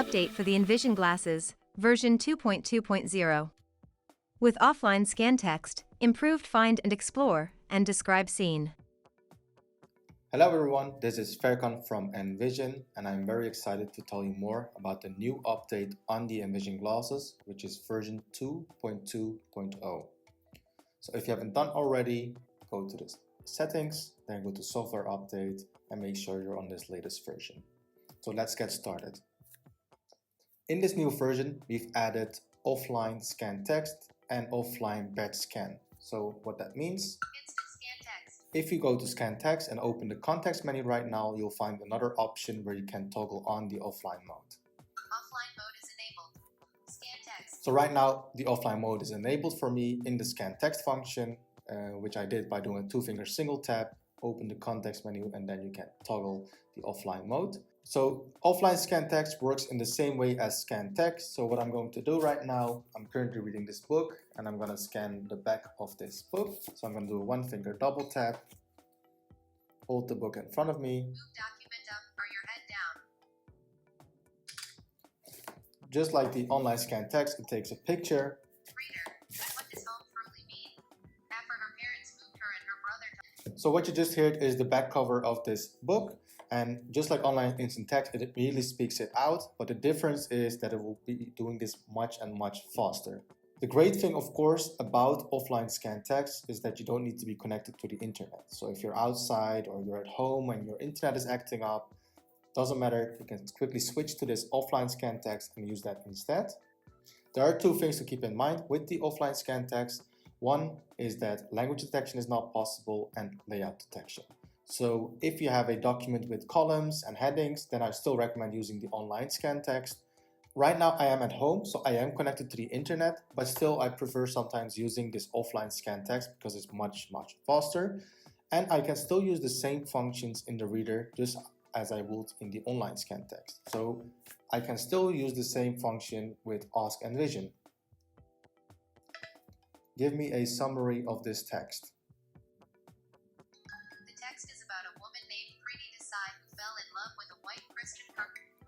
update for the Envision Glasses, version 2.2.0. With offline scan text, improved find and explore, and describe scene. Hello everyone, this is Ferkan from Envision, and I'm very excited to tell you more about the new update on the Envision Glasses, which is version 2.2.0. So if you haven't done already, go to the settings, then go to software update and make sure you're on this latest version. So let's get started. In this new version, we've added offline scan text and offline batch scan. So what that means, if you go to scan text and open the context menu right now, you'll find another option where you can toggle on the offline mode. Offline mode is enabled. Scan text. So right now, the offline mode is enabled for me in the scan text function, which I did by doing a two-finger single tap, open the context menu, and then you can toggle the offline mode. So offline scan text works in the same way as scan text. So what I'm going to do right now, I'm currently reading this book and I'm going to scan the back of this book. So I'm going to do a one-finger double tap, hold the book in front of me. Move document up or your head down. Just like the online scan text, it takes a picture. Reader, what does home truly mean? After her parents moved her and her brother to... So what you just heard is the back cover of this book. And just like online instant text, it immediately speaks it out, but the difference is that it will be doing this much faster. The great thing, of course, about offline scan text is that you don't need to be connected to the internet. So if you're outside or you're at home and your internet is acting up, doesn't matter, you can quickly switch to this offline scan text and use that instead. There are two things to keep in mind with the offline scan text. One is that language detection is not possible and layout detection. So if you have a document with columns and headings, then I still recommend using the online scan text. Right now I am at home, so I am connected to the internet, but still I prefer sometimes using this offline scan text because it's much faster. And I can still use the same functions in the reader just as I would in the online scan text. So I can still use the same function with Ask Envision. Give me a summary of this text.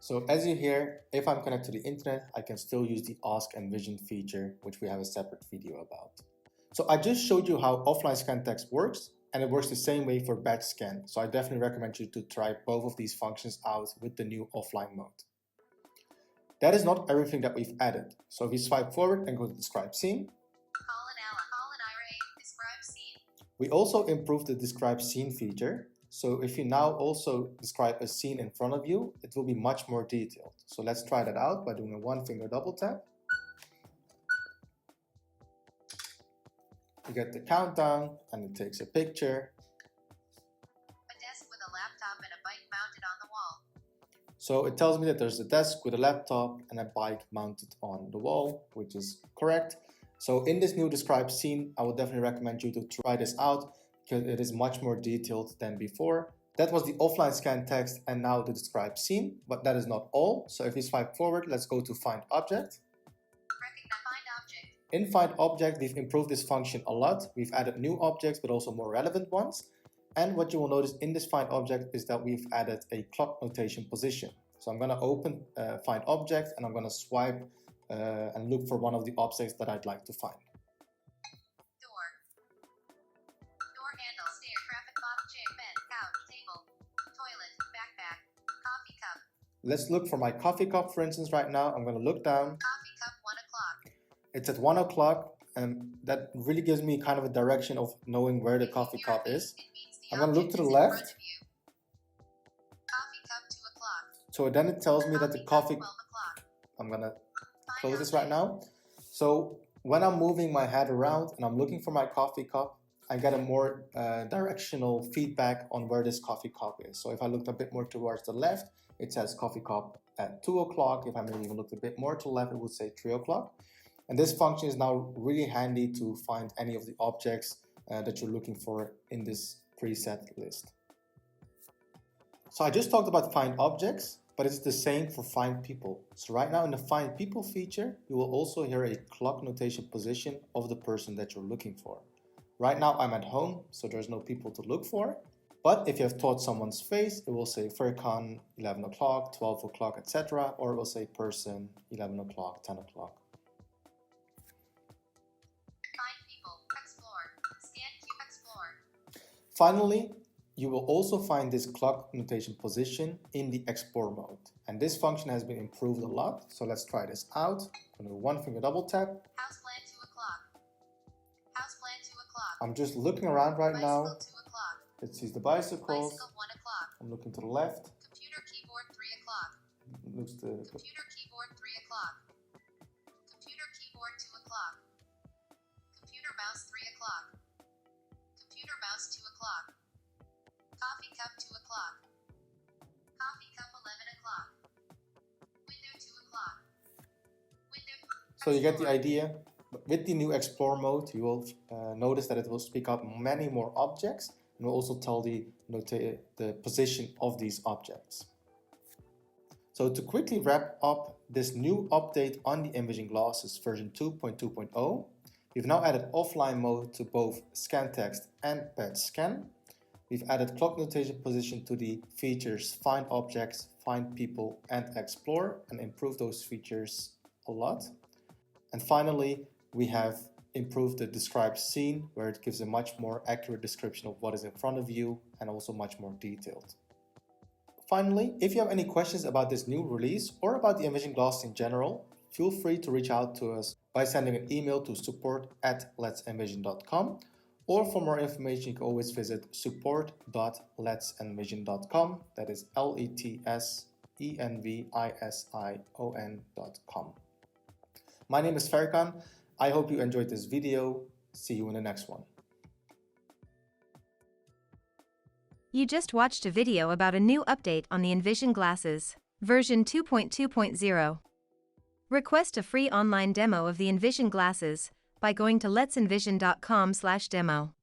So as you hear, if I'm connected to the internet, I can still use the Ask Envision feature, which we have a separate video about. So I just showed you how offline scan text works, and it works the same way for batch scan. So I definitely recommend you to try both of these functions out with the new offline mode. That is not everything that we've added. So if we swipe forward and go to describe scene, we also improved the describe scene feature. So if you now also describe a scene in front of you, it will be much more detailed. So let's try that out by doing a one-finger double tap. You get the countdown and it takes a picture. A desk with a laptop and a bike mounted on the wall. So it tells me that there's a desk with a laptop and a bike mounted on the wall, which is correct. So in this new describe scene, I would definitely recommend you to try this out, because it is much more detailed than before. That was the offline scan text and now the describe scene, but that is not all. So if we swipe forward, let's go to find object. In find object, we've improved this function a lot. We've added new objects, but also more relevant ones. And what you will notice in this find object is that we've added a clock notation position. So I'm gonna open find object and I'm gonna swipe and look for one of the objects that I'd like to find. Let's look for my coffee cup, for instance, right now. I'm going to look down. Coffee cup, 1 o'clock. It's at 1 o'clock, and that really gives me kind of a direction of knowing where the coffee cup is. I'm going to look to the left. Coffee cup, 2 o'clock. So then it tells me that the coffee... 12 o'clock. I'm going to close this right now. So when I'm moving my head around and I'm looking for my coffee cup, I get a more directional feedback on where this coffee cup is. So if I looked a bit more towards the left, it says coffee cup at 2 o'clock. If I maybe even looked a bit more to the left, it would say 3 o'clock. And this function is now really handy to find any of the objects that you're looking for in this preset list. So I just talked about find objects, but it's the same for find people. So right now in the find people feature, you will also hear a clock notation position of the person that you're looking for. Right now I'm at home, so there's no people to look for. But if you have taught someone's face, it will say Ferkan 11 o'clock, 12 o'clock, etc. Or it will say person 11 o'clock, 10 o'clock. Find people. Explore. Scan Q. Explore. Finally, you will also find this clock notation position in the explore mode. And this function has been improved a lot. So let's try this out. I'm going to do one finger double tap. Houseplant 2 o'clock. Houseplant 2 o'clock. I'm just looking around right now. Bicycle 2 o'clock. It sees the bicycles. Bicycle 1 o'clock. I'm looking to the left. Computer keyboard 3 o'clock. Looks to Computer keyboard 3 o'clock. Computer keyboard 2 o'clock. Computer mouse 3 o'clock. Computer mouse 2 o'clock. Coffee cup 2 o'clock. Coffee cup 11 o'clock. Window 2 o'clock. Window. So you get the idea. With the new explore mode, you will notice that it will speak up many more objects and will also tell the position of these objects. So to quickly wrap up this new update on the Envision Glasses version 2.2.0, we've now added offline mode to both scan text and pet scan. We've added clock notation position to the features find objects, find people, and explore, and improved those features a lot. And finally, we have improved the describe scene, where it gives a much more accurate description of what is in front of you and also much more detailed. Finally, if you have any questions about this new release or about the Envision Glasses in general, feel free to reach out to us by sending an email to support@letsenvision.com, or for more information you can always visit support.letsenvision.com, that is LETSENVISION.com. My name is Ferkan. I hope you enjoyed this video. See you in the next one. You just watched a video about a new update on the Envision Glasses, version 2.2.0. Request a free online demo of the Envision Glasses by going to letsenvision.com/demo.